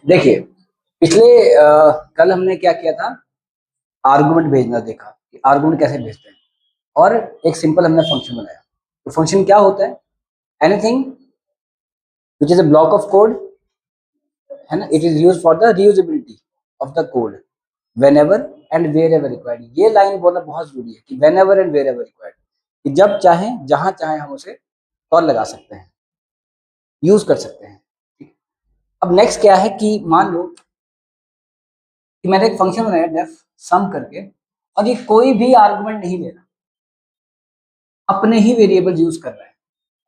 देखिए, पिछले कल हमने क्या किया था, आर्गुमेंट भेजना देखा कि आर्गुमेंट कैसे भेजते हैं, और एक सिंपल हमने फंक्शन बनाया। तो फंक्शन क्या होता है? Anything which is a block of code, है ना, it is use for the reusability of the code whenever and wherever required. ये लाइन बोलना बहुत जरूरी है कि whenever and wherever required, कि जब चाहें जहां चाहें हम उसे कॉल लगा सकते हैं, यूज कर सकते हैं। अब नेक्स्ट क्या है कि मान लो कि मैंने एक फंक्शन बनाया डेफ सम करके, और ये कोई भी आर्गुमेंट नहीं ले रहा, अपने ही वेरिएबल यूज कर रहा है।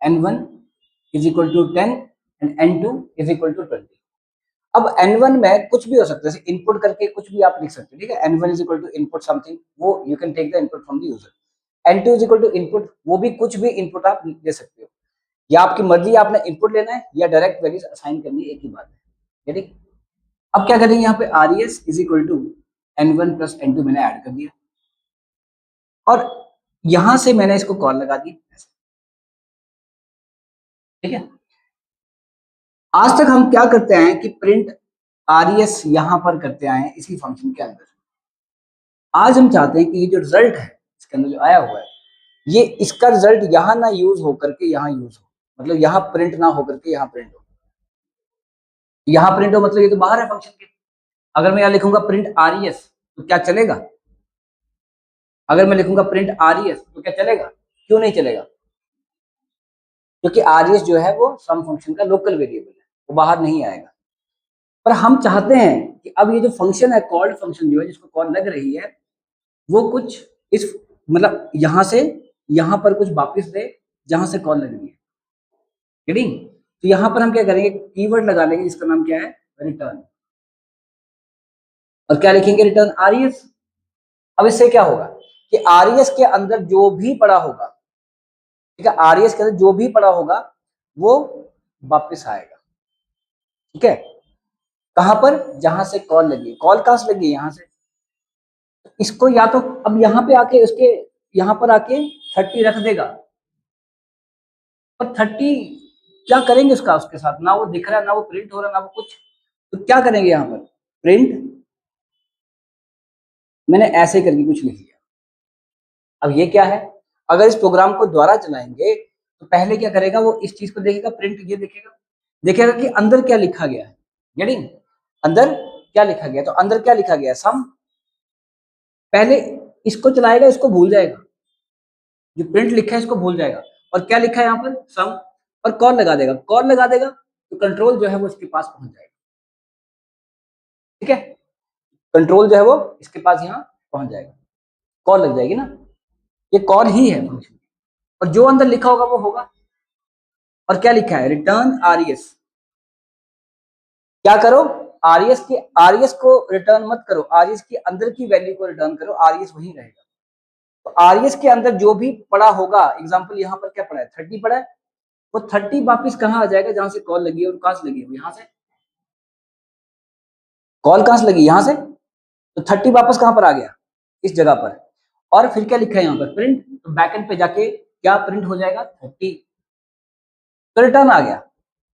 n1 is equal to 10 and n2 is equal to 20। अब n1 में कुछ भी हो सकता है, जैसे इनपुट करके कुछ भी आप लिख सकते हो, ठीक है। n1 is equal to input something, वो you can take the input from the user. n2 is equal to input, वो भी कुछ भी इनपुट आप दे सकते हो, या आपकी मर्जी, आपने इनपुट लेना है या डायरेक्ट वैल्यूज असाइन करनी है, एक ही बात है, ठीक। अब क्या करेंगे, यहाँ पे res is equal to n1 plus n2 मैंने ऐड कर दिया, और यहां से मैंने इसको कॉल लगा दी, ठीक है। आज तक हम क्या करते हैं कि प्रिंट res यहां पर करते आए हैं इसी फंक्शन के अंदर। आज हम चाहते हैं कि ये जो रिजल्ट है इसके अंदर जो आया हुआ है, ये इसका रिजल्ट यहाँ ना यूज होकर के यहाँ यूज हो, मतलब यहाँ प्रिंट ना होकर के यहाँ प्रिंट हो। यहाँ प्रिंट हो मतलब ये तो बाहर है फंक्शन के। अगर मैं यहाँ लिखूंगा प्रिंट res तो क्या चलेगा? अगर मैं लिखूंगा प्रिंट res तो क्या चलेगा? क्यों नहीं चलेगा? क्योंकि res जो है वो सम फंक्शन का लोकल वेरिएबल है, वो बाहर नहीं आएगा। पर हम चाहते हैं कि अब ये जो फंक्शन है, कॉल्ड फंक्शन जो है जिसको कॉल लग रही है, वो कुछ इस मतलब यहां से यहां पर कुछ वापस दे जहां से कॉल लग रही है, गेटिंग। तो यहां पर हम क्या करेंगे, कीवर्ड लगा लेंगे जिसका नाम क्या है, रिटर्न। और क्या लिखेंगे, रिटर्न res। अब इससे क्या होगा कि res के अंदर जो भी पड़ा होगा, ठीक है, res के अंदर जो भी पड़ा होगा वो वापस आएगा, ठीक है। कहां पर? जहां से कॉल लगी। कॉल कहां से लगी? यहां से। इसको या तो अब यहाँ पे आके उसके यहाँ पर आके 30 रख देगा, पर 30 क्या करेंगे उसका, उसके साथ ना वो दिख रहा है, ना वो प्रिंट हो रहा है, ना वो कुछ। तो क्या करेंगे यहाँ पर, प्रिंट, मैंने ऐसे करके कुछ लिख लिया। अब ये क्या है, अगर इस प्रोग्राम को दोबारा चलाएंगे तो पहले क्या करेगा, वो इस चीज को देखेगा, प्रिंट ये देखेगा, देखेगा कि अंदर क्या लिखा गया है, गेटिंग, अंदर क्या लिखा गया। तो अंदर क्या लिखा गया, सम। पहले इसको चलाएगा, इसको भूल जाएगा, जो प्रिंट लिखा है इसको भूल जाएगा, और क्या लिखा है यहाँ पर, सम। और कॉल लगा देगा, कॉल लगा देगा तो कंट्रोल जो है वो इसके पास पहुंच जाएगा, ठीक है। कंट्रोल जो है वो इसके पास यहाँ पहुंच जाएगा, कॉल लग जाएगी ना, ये कॉल ही है फंक्शन, और जो अंदर लिखा होगा वो होगा। और क्या लिखा है, रिटर्न res। क्या करो, res को रिटर्न मत करो, res के अंदर की वैल्यू को रिटर्न करो, res वही रहेगा। तो res के अंदर जो भी पड़ा होगा, एग्जाम्पल यहाँ पर क्या पड़ा है, 30 पड़ा है, वो 30 वापिस कहाँ आ जाएगा, जहां से कॉल लगी है। और कहां से लगी है, यहाँ से। कॉल कहां से लगी, यहाँ से। तो 30 वापस कहां पर आ गया, इस जगह पर। और फिर क्या लिखा है यहाँ पर, प्रिंट। तो बैकएंड पे जाके क्या प्रिंट हो जाएगा, 30। तो रिटर्न आ गया।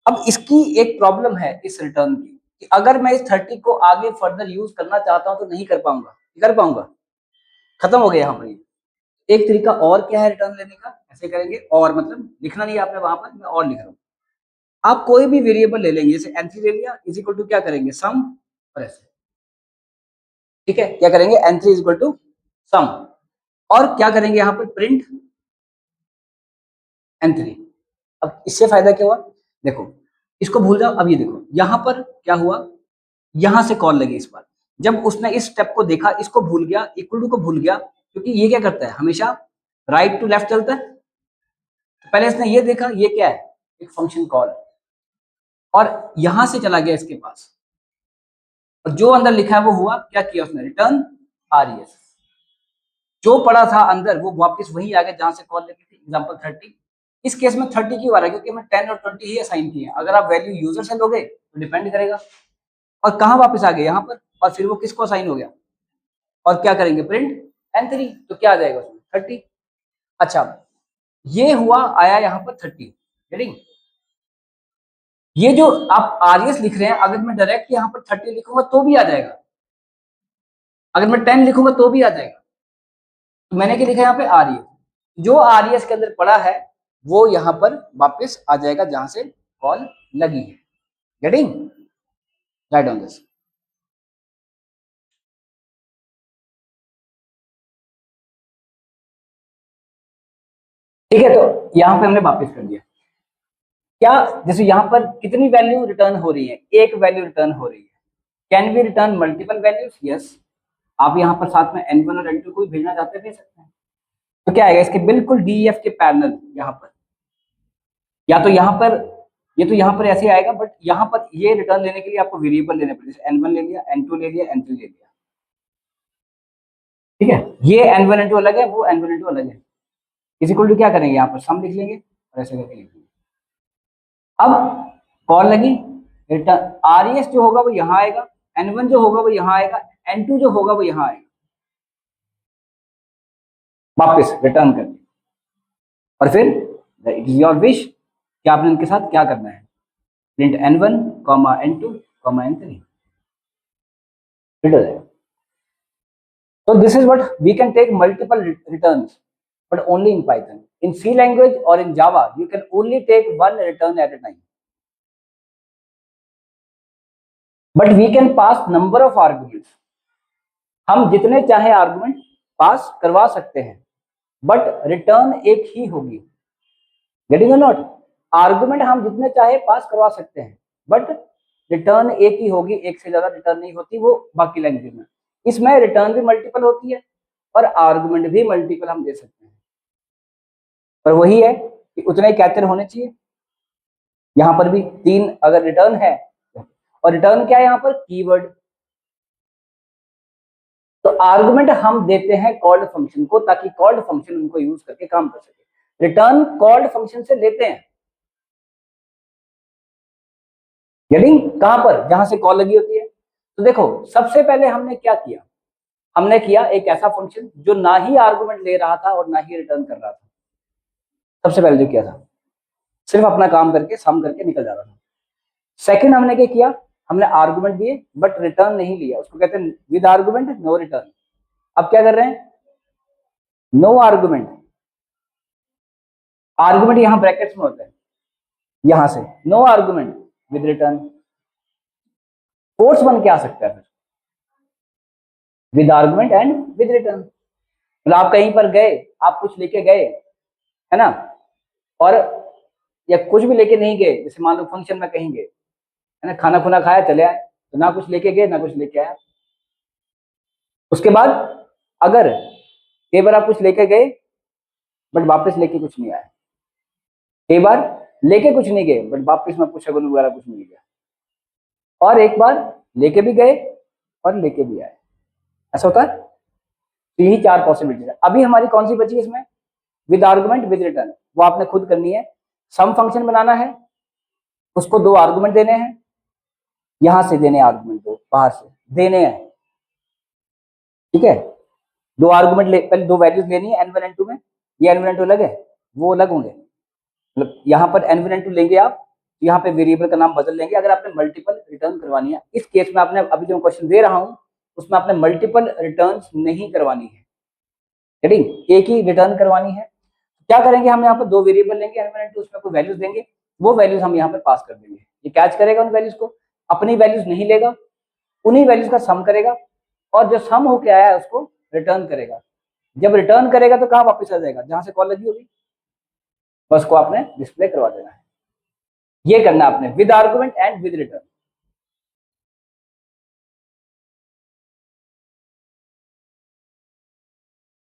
अब इसकी एक प्रॉब्लम है इस रिटर्न की, कि अगर मैं इस 30 को आगे फर्दर यूज करना चाहता हूं तो नहीं कर पाऊंगा, कर पाऊंगा, खत्म हो गया यहाँ पर। एक तरीका और क्या है रिटर्न लेने का, ऐसे करेंगे, और मतलब लिखना नहीं है आपने वहां पर, मैं और लिख रहा हूँ। आप कोई भी वेरिएबल ले लेंगे, जैसे n3 ले लिया, इज इक्वल टू क्या करेंगे, सम, और ऐसे, ठीक है। क्या करेंगे, n3 is equal to some, और क्या करेंगे यहाँ पर, प्रिंट n3। अब इससे फायदा क्या हुआ, देखो, इसको भूल जाओ। अब ये देखो यहाँ पर क्या हुआ, यहां से कॉल लगी इस बार। जब उसने इस स्टेप को देखा, इसको भूल गया, इक्वल टू को भूल गया, क्योंकि ये क्या करता है, हमेशा राइट टू लेफ्ट चलता है। तो पहले इसने ये देखा, ये क्या है, एक फंक्शन कॉल, और यहां से चला गया इसके पास, और जो अंदर लिखा है वो हुआ, क्या किया उसने, रिटर्न res। जो पड़ा था अंदर वो वापस वही आ गया जहां से कॉल लगी थी, एग्जांपल 30। इस केस में 30 क्यों आ रहा है, क्योंकि हमने 10 और 20 ही असाइन किए हैं। अगर आप वैल्यू यूजर से लोगे तो डिपेंड करेगा। और कहां वापस आ गए, यहाँ पर, और फिर वो किसको असाइन हो गया, और क्या करेंगे, प्रिंट n3। तो क्या आ जाएगा उसमें, 30। अच्छा, ये हुआ, आया यहाँ पर 30, गेटिंग। ये जो आप आरएस लिख रहे हैं, अगर मैं डायरेक्ट यहाँ पर 30 लिखूंगा तो भी आ जाएगा, अगर मैं 10 लिखूंगा तो भी आ जाएगा। तो मैंने क्या लिखा यहाँ पे, आरएस। जो आरएस के अंदर पड़ा है वो यहाँ पर वापस आ जाएगा जहां से कॉल लगी है। गेटिंग? Right on this. ठीक है, तो यहाँ पे हमने वापस कर दिया। क्या, जैसे यहाँ पर कितनी वैल्यू रिटर्न हो रही है, एक वैल्यू रिटर्न हो रही है। Can be return multiple values? Yes. आप यहाँ पर साथ में n1 और n2 को भी भेजना चाहते हैं, भेज सकते हैं। तो क्या आएगा इसके बिल्कुल DEF के पैरेलल यहाँ पर, या तो यहाँ पर, ये तो यहाँ पर ऐसे आएगा, बट यहाँ पर ये रिटर्न लेने के लिए आपको वेरिएबल लेने पड़े, जैसे n1 ले लिया, n2 ले लिया, n3 ले लिया। ठीक है, ये n1 n2 अलग है, वो n1 n2 अलग है। इस इक्वल टू क्या करेंगे, यहाँ पर सम लिख लेंगे और ऐसे करके लिख लेंगे। अब कॉल लगी, रिटर्न आरईएस जो होगा वो यहाँ आएगा, n1 जो होगा वो यहाँ आएगा, n2 जो होगा वो यहाँ आएगा, वापस रिटर्न कर दिया। और फिर इट इज योर विश कि आपने इनके साथ क्या करना है, print n1, n2, n3, fit हो जाएगा। So this is what we can take multiple returns, but only in Python. In C language or in Java, you can only take one return at a time. But we can pass number of arguments. हम जितने चाहे argument पास करवा सकते हैं, but return एक ही होगी। Getting और not? Argument हम जितने चाहे पास करवा सकते हैं, बट रिटर्न एक ही होगी, एक से ज्यादा रिटर्न नहीं होती वो बाकी लैंग्वेज में। इसमें रिटर्न भी मल्टीपल होती है और आर्गुमेंट भी मल्टीपल हम दे सकते हैं, पर वही है कि उतने कैरेक्टर होने चाहिए। यहां पर भी 3 अगर रिटर्न है, और रिटर्न क्या है यहाँ पर, कीवर्ड। तो आर्गुमेंट हम देते हैं कॉल्ड फंक्शन को, ताकि कॉल्ड फंक्शन उनको यूज करके काम कर सके। रिटर्न कॉल्ड फंक्शन से लेते हैं, यानी कहां पर, जहां से कॉल लगी होती है। तो देखो सबसे पहले हमने क्या किया, हमने किया एक ऐसा फंक्शन जो ना ही आर्गुमेंट ले रहा था और ना ही रिटर्न कर रहा था। सबसे पहले जो किया था, सिर्फ अपना काम करके सम करके निकल जा रहा था। सेकंड हमने क्या किया, हमने आर्गुमेंट दिए बट रिटर्न नहीं लिया, उसको कहते हैं विद आर्गुमेंट नो रिटर्न। अब क्या कर रहे हैं, नो आर्गुमेंट, आर्गुमेंट यहां ब्रैकेट्स में होता है, यहां से no argument with return. Fourth one क्या आ सकता है फिर, with argument and with return. मतलब आप कहीं पर गए, आप कुछ लेके गए, है ना, और या कुछ भी लेके नहीं गए, जैसे मान लो फंक्शन में कहीं गए, है ना, खाना खुना खाया चले आए, तो ना कुछ लेके गए ना कुछ लेके आया। उसके बाद अगर कई बार आप कुछ लेके गए बट वापस लेके कुछ नहीं आया, कई बार लेके कुछ नहीं गए बट वापस में कुछ शगुन वगैरह कुछ मिल गया, और एक बार लेके भी गए और लेके भी आए, ऐसा होता है। तो यही 4 पॉसिबिलिटीज है। अभी हमारी कौन सी बची इसमें, विद आर्गुमेंट विद रिटर्न, वो आपने खुद करनी है। सम फंक्शन बनाना है, उसको 2 आर्गुमेंट देने हैं, यहां से देने आर्गुमेंट, 2 बाहर से देने हैं। ठीक है, 2 आर्गुमेंट पहले 2 वैल्यूज लेनी है n1 n2 में, ये n1 n2 अलग है, वो अलग होंगे। मतलब यहाँ पर n1 n2 लेंगे आप, यहाँ पे वेरिएबल का नाम बदल लेंगे अगर आपने मल्टीपल रिटर्न करवानी है। इस केस में आपने अभी जो क्वेश्चन दे रहा हूँ उसमें आपने मल्टीपल रिटर्न नहीं करवानी है, एक ही रिटर्न करवानी है। क्या करेंगे, हम यहाँ पर 2 वेरिएबल लेंगे n1 n2, उसमें कोई वैल्यूज देंगे, वो वैल्यूज हम यहाँ पर पास कर देंगे। ये कैच करेगा उन वैल्यूज को, अपनी वैल्यूज नहीं लेगा, उन्हीं वैल्यूज का सम करेगा, और जो सम होके आया है उसको रिटर्न करेगा। जब रिटर्न करेगा तो कहाँ वापस आ जाएगा, जहां से कॉल लगी होगी, बस को आपने डिस्प्ले करवा देना है। ये करना है आपने, with argument and with return.